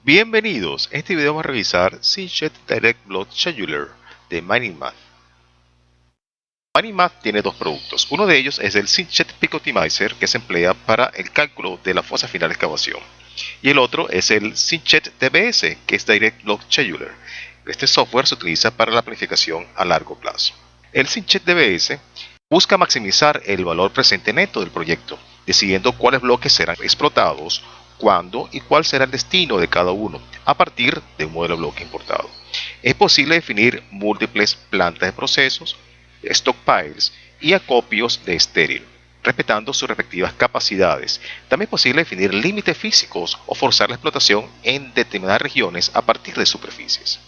Bienvenidos, en este video vamos a revisar SyncJet Direct Block Scheduler de MiningMath. MiningMath tiene dos productos, uno de ellos es el SyncJet Peak Optimizer que se emplea para el cálculo de la fosa final de excavación y el otro es el SyncJet DBS que es Direct Block Scheduler. Este software se utiliza para la planificación a largo plazo. El SyncJet DBS busca maximizar el valor presente neto del proyecto, decidiendo cuáles bloques serán explotados, cuándo y cuál será el destino de cada uno a partir de un modelo bloque importado. Es posible definir múltiples plantas de procesos, stockpiles y acopios de estéril, respetando sus respectivas capacidades. También es posible definir límites físicos o forzar la explotación en determinadas regiones a partir de superficies.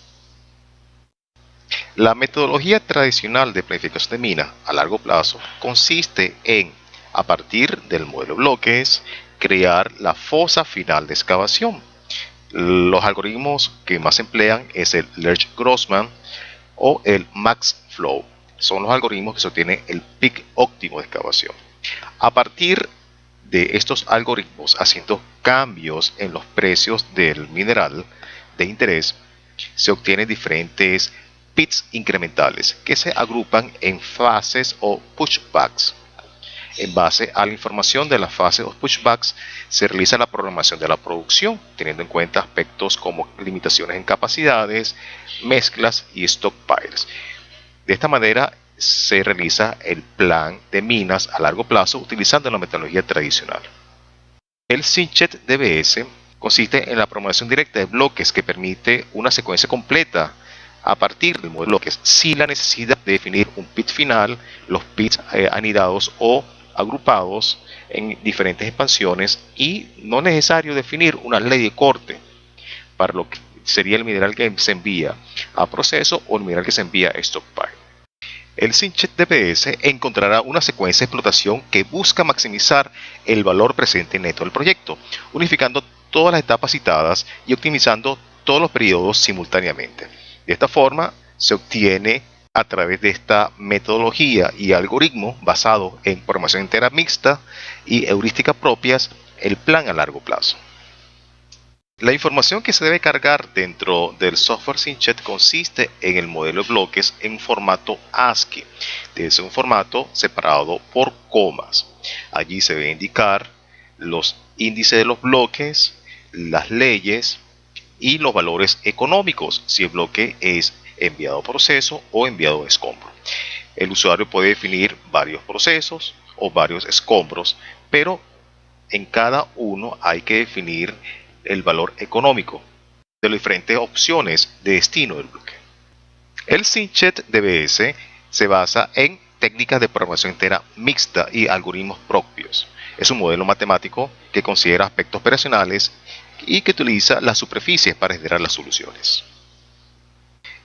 La metodología tradicional de planificación de mina a largo plazo consiste en, a partir del modelo bloques, crear la fosa final de excavación. Los algoritmos que más se emplean es el Lerch-Grossman o el MaxFlow. Son los algoritmos que se obtiene el pic óptimo de excavación. A partir de estos algoritmos, haciendo cambios en los precios del mineral de interés, se obtienen diferentes pits incrementales que se agrupan en fases o pushbacks. En base a la información de las fases o pushbacks se realiza la programación de la producción, teniendo en cuenta aspectos como limitaciones en capacidades, mezclas y stockpiles. De esta manera se realiza el plan de minas a largo plazo utilizando la metodología tradicional. El SyncJet DBS consiste en la programación directa de bloques que permite una secuencia completa a partir del modelo de bloques sin la necesidad de definir un pit final, los pits anidados o agrupados en diferentes expansiones y no necesario definir una ley de corte para lo que sería el mineral que se envía a proceso o el mineral que se envía a stockpile. El SyncJet DBS encontrará una secuencia de explotación que busca maximizar el valor presente neto del proyecto, unificando todas las etapas citadas y optimizando todos los periodos simultáneamente. De esta forma se obtiene a través de esta metodología y algoritmo basado en programación entera mixta y heurísticas propias, el plan a largo plazo. La información que se debe cargar dentro del software SyncJet consiste en el modelo de bloques en formato ASCII. Debe ser un formato separado por comas. Allí se debe indicar los índices de los bloques, las leyes y los valores económicos, si el bloque es enviado a proceso o enviado a escombro. El usuario puede definir varios procesos o varios escombros, pero en cada uno hay que definir el valor económico de las diferentes opciones de destino del bloque. El SyncJet DBS se basa en técnicas de programación entera mixta y algoritmos propios. Es un modelo matemático que considera aspectos operacionales y que utiliza las superficies para generar las soluciones.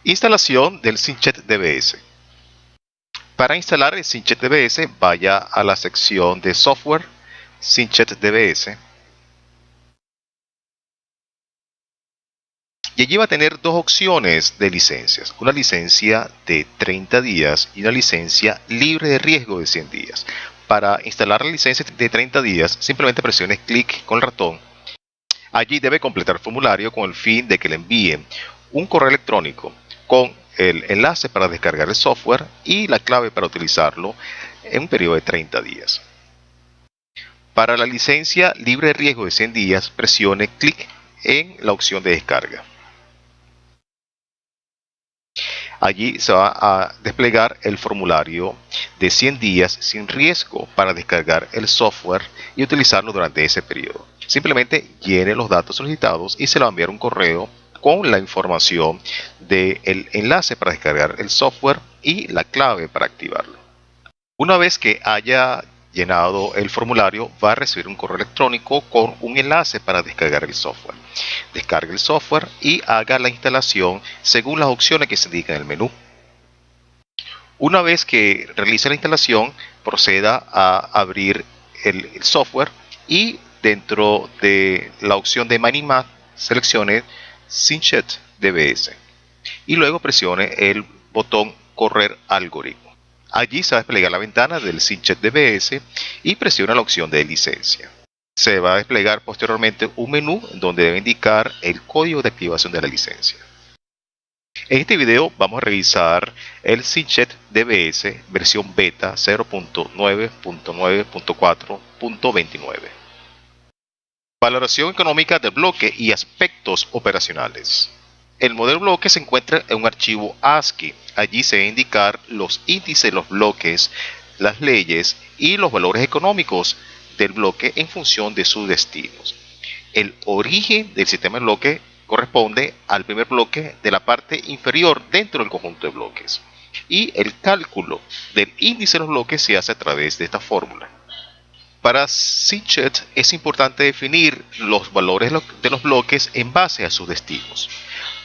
Instalación del SyncJet DBS. Para instalar el SyncJet DBS, vaya a la sección de software, SyncJet DBS. Y allí va a tener dos opciones de licencias, una licencia de 30 días y una licencia libre de riesgo de 100 días. Para instalar la licencia de 30 días, simplemente presione clic con el ratón. Allí debe completar el formulario con el fin de que le envíen un correo electrónico con el enlace para descargar el software y la clave para utilizarlo en un periodo de 30 días. Para la licencia libre de riesgo de 100 días, presione clic en la opción de descarga. Allí se va a desplegar el formulario de 100 días sin riesgo para descargar el software y utilizarlo durante ese periodo. Simplemente llene los datos solicitados y se le va a enviar un correo con la información del enlace para descargar el software y la clave para activarlo. Una vez que haya llenado el formulario, va a recibir un correo electrónico con un enlace para descargar el software. Descargue el software y haga la instalación según las opciones que se indican en el menú. Una vez que realice la instalación, proceda a abrir el software y dentro de la opción de MiningMath seleccione SyncJet DBS y luego presione el botón correr algoritmo. Allí se va a desplegar la ventana del SyncJet DBS y presiona la opción de licencia. se va a desplegar posteriormente un menú donde debe indicar el código de activación de la licencia. En este video vamos a revisar el SINCHET DBS versión beta 0.9.9.4.29. Valoración económica del bloque y aspectos operacionales. El modelo bloque se encuentra en un archivo ASCII. Allí se debe indicar los índices de los bloques, las leyes y los valores económicos del bloque en función de sus destinos. El origen del sistema de bloque corresponde al primer bloque de la parte inferior dentro del conjunto de bloques. Y el cálculo del índice de los bloques se hace a través de esta fórmula. Para SINCHET es importante definir los valores de los bloques en base a sus destinos.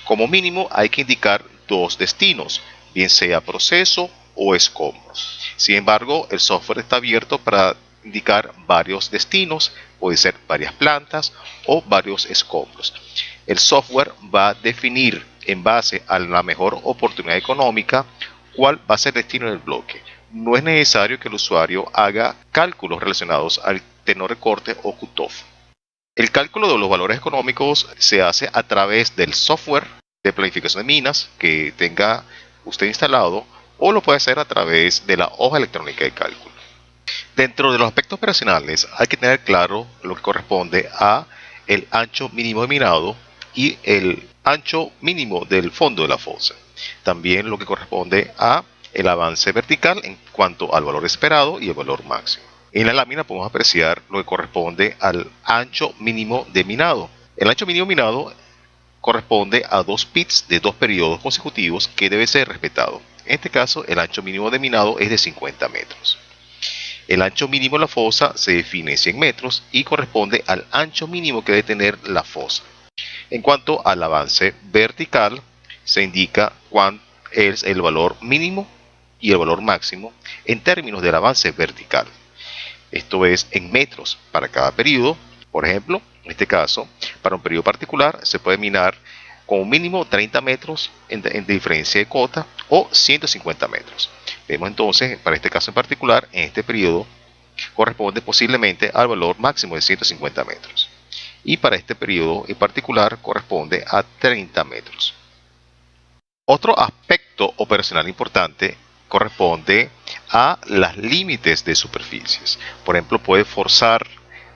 Como mínimo hay que indicar dos destinos, bien sea proceso o escombros. Sin embargo, el software está abierto para indicar varios destinos, puede ser varias plantas o varios escombros. El software va a definir en base a la mejor oportunidad económica cuál va a ser el destino del bloque. No es necesario que el usuario haga cálculos relacionados al tenor de corte o cutoff. El cálculo de los valores económicos se hace a través del software de planificación de minas que tenga usted instalado, o lo puede hacer a través de la hoja electrónica de cálculo. Dentro de los aspectos operacionales hay que tener claro lo que corresponde a el ancho mínimo de minado y el ancho mínimo del fondo de la fosa. También lo que corresponde a el avance vertical en cuanto al valor esperado y el valor máximo. En la lámina podemos apreciar lo que corresponde al ancho mínimo de minado. El ancho mínimo minado corresponde a 2 pits de 2 periodos consecutivos que debe ser respetado. En este caso, el ancho mínimo de minado es de 50 metros. El ancho mínimo de la fosa se define en 100 metros y corresponde al ancho mínimo que debe tener la fosa. En cuanto al avance vertical, se indica cuál es el valor mínimo y el valor máximo en términos del avance vertical. Esto es en metros para cada periodo. Por ejemplo, en este caso, para un periodo particular se puede minar con un mínimo 30 metros en diferencia de cota o 150 metros. Vemos entonces, para este caso en particular, en este periodo corresponde posiblemente al valor máximo de 150 metros. Y para este periodo en particular corresponde a 30 metros. Otro aspecto operacional importante corresponde a los límites de superficies. Por ejemplo, puede forzar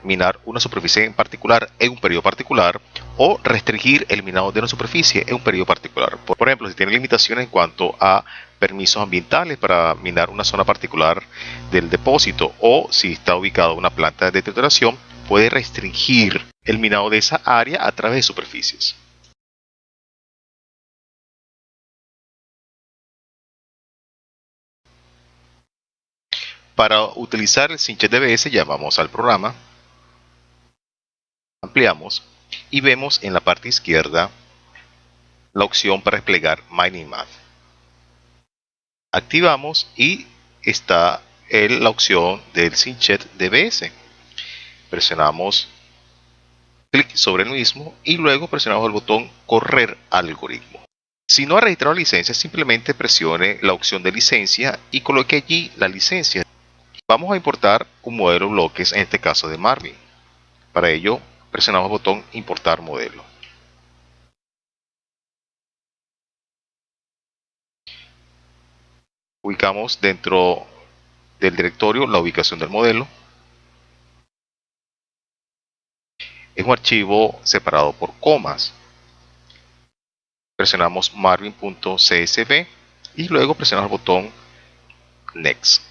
minar una superficie en particular en un periodo particular o restringir el minado de una superficie en un periodo particular. Por ejemplo, si tiene limitaciones en cuanto a permisos ambientales para minar una zona particular del depósito, o si está ubicada una planta de trituración, puede restringir el minado de esa área a través de superficies. Para utilizar el SINCHET DBS llamamos al programa, ampliamos y vemos en la parte izquierda la opción para desplegar Mining Math. Activamos y está la opción del SINCHET DBS. Presionamos clic sobre el mismo y luego presionamos el botón Correr algoritmo. Si no ha registrado licencia, simplemente presione la opción de licencia y coloque allí la licencia. Vamos a importar un modelo bloques, en este caso de Marvin. Para ello, presionamos el botón Importar modelo. Ubicamos dentro del directorio la ubicación del modelo. Es un archivo separado por comas. Presionamos marvin.csv y luego presionamos el botón Next.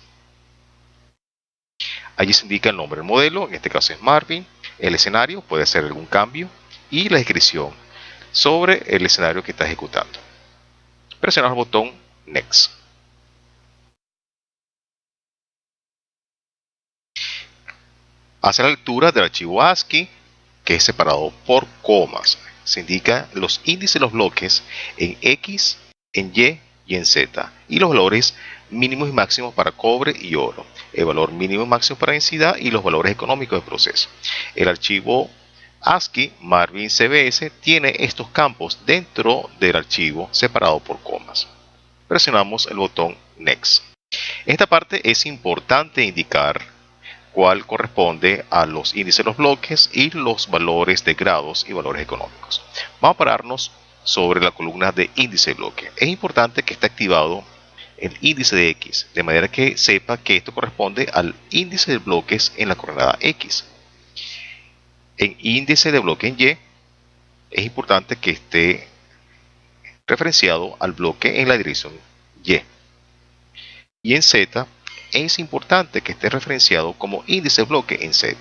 Allí se indica el nombre del modelo, en este caso es Marvin, el escenario, puede hacer algún cambio y la descripción sobre el escenario que está ejecutando. Presionamos el botón Next. Hace la lectura del archivo ASCII, que es separado por comas. Se indican los índices de los bloques en X, en Y y en Z, y los valores mínimos y máximos para cobre y oro, el valor mínimo y máximo para densidad y los valores económicos del proceso. El archivo ASCII Marvin CBS tiene estos campos dentro del archivo separado por comas. Presionamos el botón Next. En esta parte es importante indicar cual corresponde a los índices de los bloques y los valores de grados y valores económicos. Vamos a pararnos sobre la columna de índice de bloque. Es importante que esté activado el índice de X, de manera que sepa que esto corresponde al índice de bloques en la coordenada X. En índice de bloque en Y, es importante que esté referenciado al bloque en la dirección Y. Y en Z, es importante que esté referenciado como índice de bloque en Z.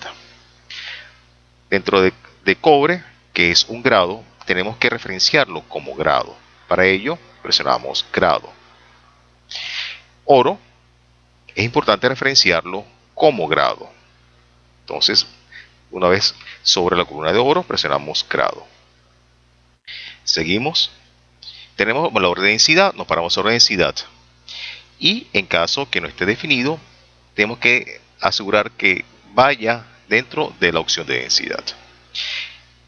Dentro de cobre, que es un grado, tenemos que referenciarlo como grado. Para ello, presionamos grado. Oro, es importante referenciarlo como grado. Entonces, una vez sobre la columna de oro, presionamos grado. Seguimos. Tenemos valor de densidad, nos paramos sobre densidad. Y en caso que no esté definido, tenemos que asegurar que vaya dentro de la opción de densidad.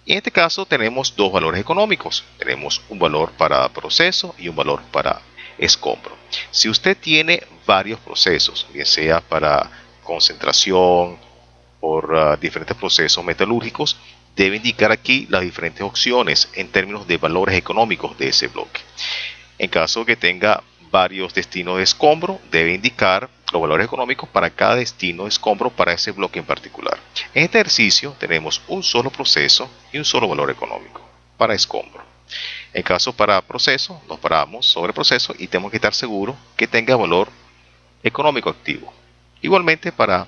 En este caso tenemos dos valores económicos. Tenemos un valor para proceso y un valor para escombro. Si usted tiene varios procesos, bien sea para concentración, por diferentes procesos metalúrgicos, debe indicar aquí las diferentes opciones en términos de valores económicos de ese bloque. En caso que tenga varios destinos de escombro, debe indicar los valores económicos para cada destino de escombro para ese bloque en particular. En este ejercicio tenemos un solo proceso y un solo valor económico para escombro. En caso para proceso, nos paramos sobre proceso y tenemos que estar seguros que tenga valor económico activo. Igualmente para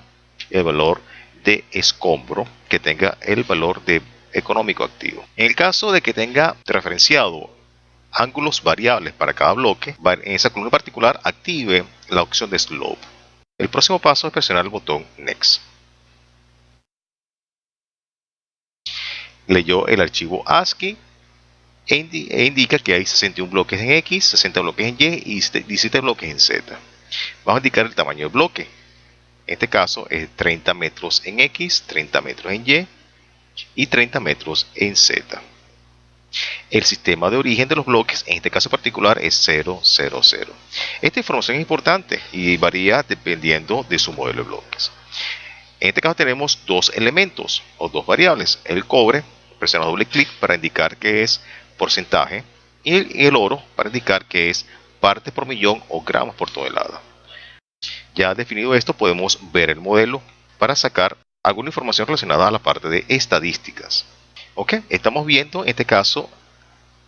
el valor de escombro, que tenga el valor de económico activo. En el caso de que tenga referenciado ángulos variables para cada bloque, en esa columna particular active la opción de slope. El próximo paso es presionar el botón Next. Leyó el archivo ASCII e indica que hay 61 bloques en X, 60 bloques en Y y 17 bloques en Z. Vamos a indicar el tamaño del bloque. En este caso es 30 metros en X, 30 metros en Y y 30 metros en Z. El sistema de origen de los bloques, en este caso particular, es 0, 0, 0. Esta información es importante y varía dependiendo de su modelo de bloques. En este caso tenemos dos elementos o dos variables. El cobre, presionamos doble clic para indicar que es porcentaje, y el oro para indicar que es partes por millón o gramos por tonelada. Ya definido esto, podemos ver el modelo para sacar alguna información relacionada a la parte de estadísticas. Ok, estamos viendo en este caso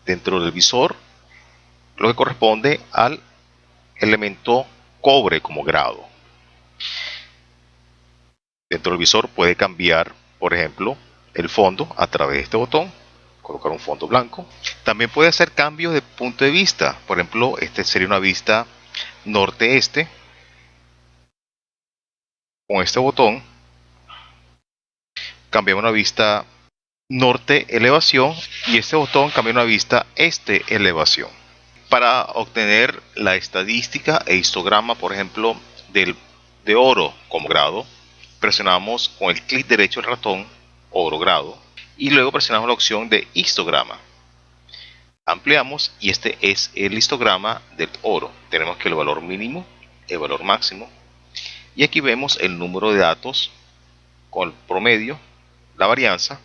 dentro del visor lo que corresponde al elemento cobre como grado. Dentro del visor puede cambiar, por ejemplo, el fondo a través de este botón, colocar un fondo blanco. También puede hacer cambios de punto de vista. Por ejemplo, este sería una vista norte-este. Con este botón cambiamos una vista norte elevación y este botón cambia una vista este elevación. Para obtener la estadística e histograma, por ejemplo, de oro como grado, presionamos con el clic derecho del ratón oro grado y luego presionamos la opción de histograma. Ampliamos y este es el histograma del oro. Tenemos que el valor mínimo, el valor máximo, y aquí vemos el número de datos con el promedio, la varianza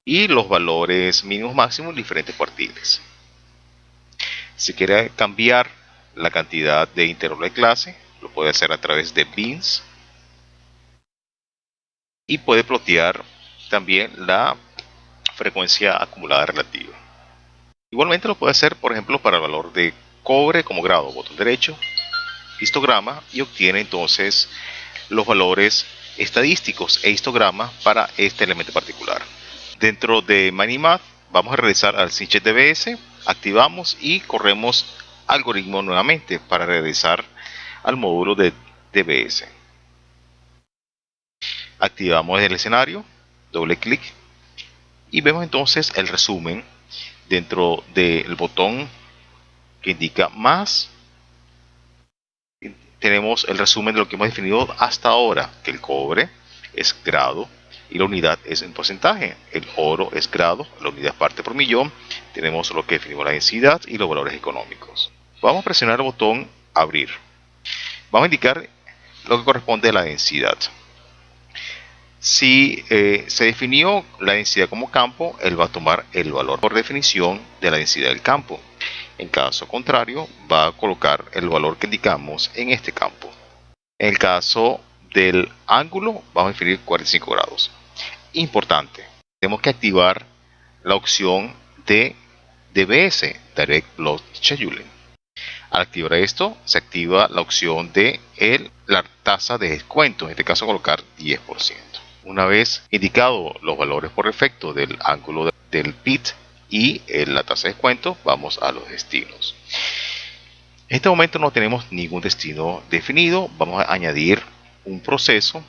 y los valores mínimos máximos en diferentes cuartiles. Si quiere cambiar la cantidad de intervalo de clase, lo puede hacer a través de bins y puede plotear también la frecuencia acumulada relativa. Igualmente lo puede hacer, por ejemplo, para el valor de cobre como grado, botón derecho, histograma, y obtiene entonces los valores estadísticos e histograma para este elemento particular. Dentro de Minimath vamos a regresar al switch DBS, activamos y corremos algoritmo nuevamente para regresar al módulo de DBS. Activamos el escenario, doble clic y vemos entonces el resumen dentro del botón que indica más. Tenemos el resumen de lo que hemos definido hasta ahora, que el cobre es grado y la unidad es en porcentaje, el oro es grado, la unidad es parte por millón, tenemos lo que definimos la densidad y los valores económicos. Vamos a presionar el botón abrir. Vamos a indicar lo que corresponde a la densidad. Si se definió la densidad como campo, él va a tomar el valor por definición de la densidad del campo. En caso contrario, va a colocar el valor que indicamos en este campo. En el caso del ángulo, vamos a definir 45 grados. Importante, tenemos que activar la opción de DBS, Direct Block Scheduling. Al activar esto, se activa la opción de la tasa de descuento, en este caso colocar 10%. Una vez indicado los valores por defecto del ángulo del PIT y la tasa de descuento, vamos a los destinos. En este momento no tenemos ningún destino definido. Vamos a añadir un proceso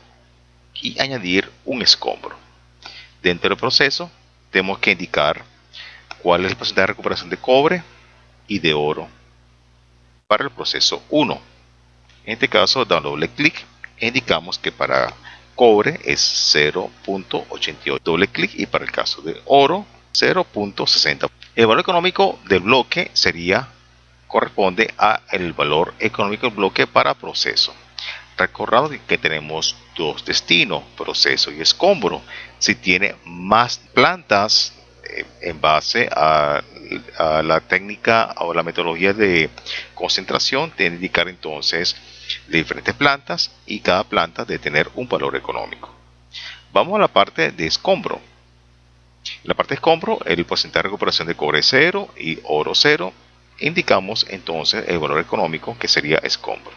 y añadir un escombro. Dentro del proceso tenemos que indicar cuál es el porcentaje de recuperación de cobre y de oro para el proceso 1. En este caso, dando doble clic, indicamos que para cobre es 0.88, doble clic, y para el caso de oro 0.60. El valor económico del bloque corresponde a el valor económico del bloque para proceso. Recordad que tenemos dos destinos, proceso y escombro. Si tiene más plantas, en base a la técnica o la metodología de concentración, tiene que indicar entonces diferentes plantas y cada planta de tener un valor económico. Vamos a la parte de escombro. En la parte de escombro, el porcentaje de recuperación de cobre 0 y oro 0. Indicamos entonces el valor económico, que sería escombro.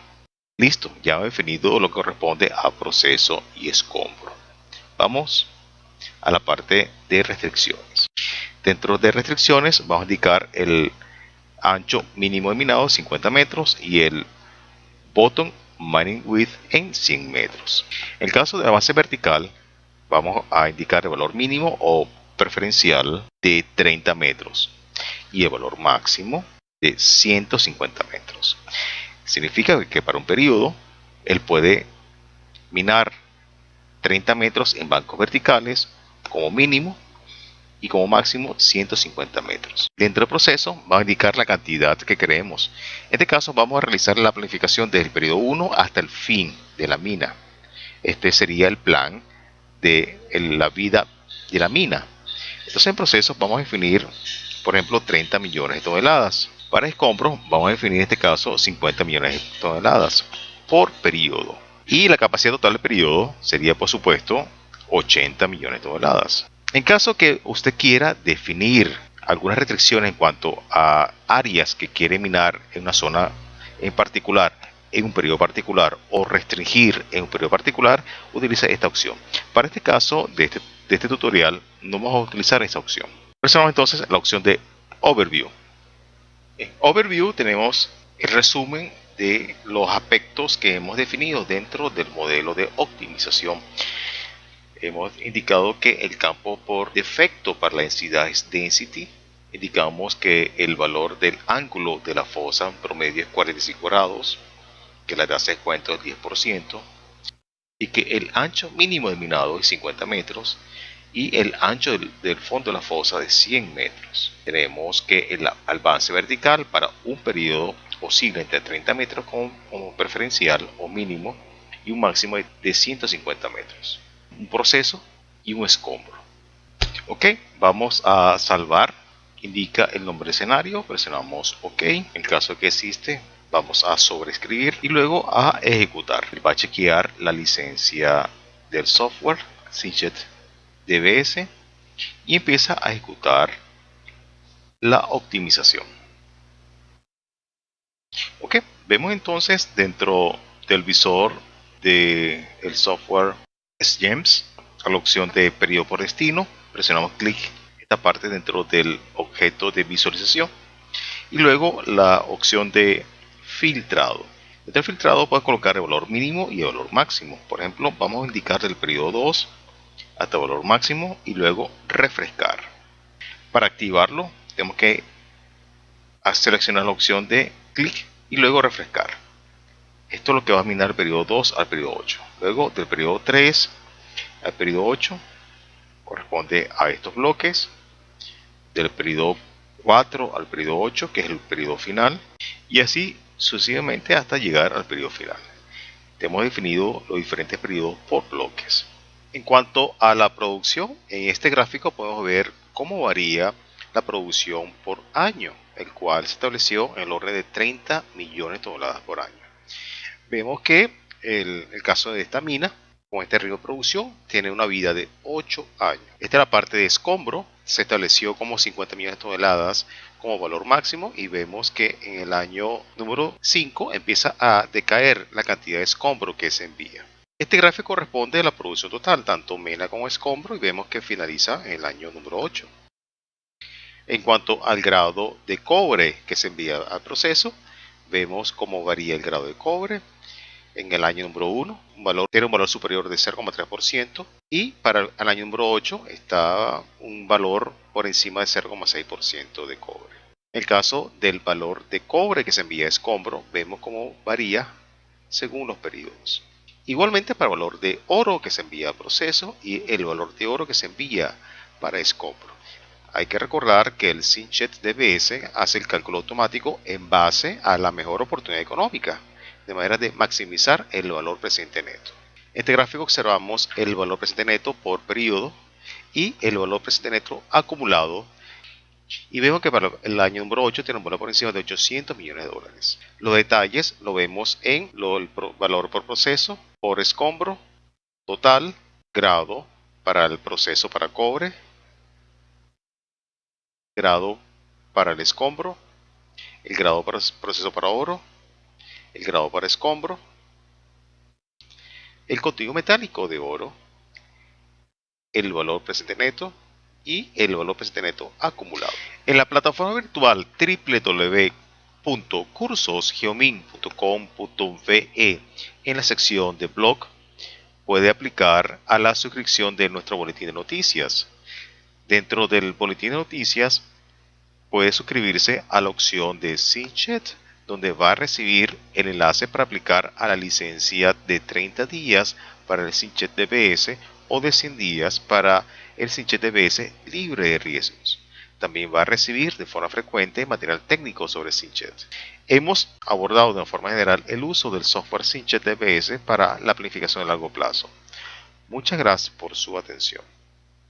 Listo, ya hemos definido lo que corresponde a proceso y escombro. Vamos a la parte de restricciones. Dentro de restricciones vamos a indicar el ancho mínimo de minado 50 metros y el bottom mining width en 100 metros. En el caso de la base vertical, vamos a indicar el valor mínimo o preferencial de 30 metros y el valor máximo de 150 metros. Significa que para un periodo él puede minar 30 metros en bancos verticales como mínimo y como máximo 150 metros. Dentro del proceso vamos a indicar la cantidad que queremos. En este caso vamos a realizar la planificación desde el periodo 1 hasta el fin de la mina. Este sería el plan de la vida de la mina. Entonces en proceso vamos a definir, por ejemplo, 30 millones de toneladas. Para escombros vamos a definir en este caso 50 millones de toneladas por periodo. Y la capacidad total del periodo sería, por supuesto, 80 millones de toneladas. En caso que usted quiera definir algunas restricciones en cuanto a áreas que quiere minar en una zona en particular, en un periodo particular, o restringir en un periodo particular, utiliza esta opción. Para este caso de este tutorial no vamos a utilizar esta opción. Presionamos entonces la opción de Overview. En Overview tenemos el resumen de los aspectos que hemos definido dentro del modelo de optimización. Hemos indicado que el campo por defecto para la densidad es Density. Indicamos que el valor del ángulo de la fosa en promedio es 45 grados, que la tasa de descuento es 10% y que el ancho mínimo de minado es 50 metros y el ancho del fondo de la fosa de 100 metros. Tenemos que el avance vertical para un periodo oscila entre 30 metros como preferencial o mínimo y un máximo de 150 metros. Un proceso y un escombro. Ok, vamos a salvar. Indica el nombre del escenario, presionamos OK. En el caso de que existe, vamos a sobreescribir y luego a ejecutar. Va a chequear la licencia del software Cinchet DBS y empieza a ejecutar la optimización. Ok, vemos entonces dentro del visor del software SGEMS a la opción de periodo por destino. Presionamos clic esta parte dentro del objeto de visualización y luego la opción de filtrado. Dentro del filtrado puedes colocar el valor mínimo y el valor máximo. Por ejemplo, vamos a indicar del periodo 2 hasta el valor máximo y luego refrescar. Para activarlo tenemos que seleccionar la opción de clic y luego refrescar. Esto es lo que va a minar el periodo 2 al periodo 8. Luego del periodo 3 al periodo 8 corresponde a estos bloques. Del periodo 4 al periodo 8, que es el periodo final, y así sucesivamente hasta llegar al periodo final. Hemos definido los diferentes periodos por bloques. En cuanto a la producción, en este gráfico podemos ver cómo varía la producción por año, el cual se estableció en el orden de 30 millones de toneladas por año. Vemos que el caso de esta mina, con este ritmo de producción, tiene una vida de 8 años. Esta es la parte de escombro, se estableció como 50 millones de toneladas como valor máximo y vemos que en el año número 5 empieza a decaer la cantidad de escombro que se envía. Este gráfico corresponde a la producción total, tanto mena como escombro, y vemos que finaliza en el año número 8. En cuanto al grado de cobre que se envía al proceso, vemos cómo varía el grado de cobre. En el año número 1 tiene un valor superior de 0,3% y para el año número 8 está un valor por encima de 0,6% de cobre. En el caso del valor de cobre que se envía a escombro, vemos cómo varía según los periodos. Igualmente para el valor de oro que se envía a proceso y el valor de oro que se envía para escombro. Hay que recordar que el Synchet DBS hace el cálculo automático en base a la mejor oportunidad económica, de manera de maximizar el valor presente neto. En este gráfico observamos el valor presente neto por periodo y el valor presente neto acumulado, y vemos que para el año número 8 tiene un valor por encima de 800 millones de dólares. Los detalles lo vemos en el valor por proceso, por escombro, total, grado para el proceso para cobre, grado para el escombro, el grado para el proceso para oro, el grado para escombro, el contenido metálico de oro, el valor presente neto y el valor presente neto acumulado. En la plataforma virtual www.cursosgeomin.com.ve, en la sección de blog, puede aplicar a la suscripción de nuestro boletín de noticias. Dentro del boletín de noticias puede suscribirse a la opción de Synchet, donde va a recibir el enlace para aplicar a la licencia de 30 días para el Synchet DBS o de 100 días para el Synchet DBS libre de riesgos. También va a recibir de forma frecuente material técnico sobre Synchet. Hemos abordado de forma general el uso del software Synchet DBS para la planificación a largo plazo. Muchas gracias por su atención.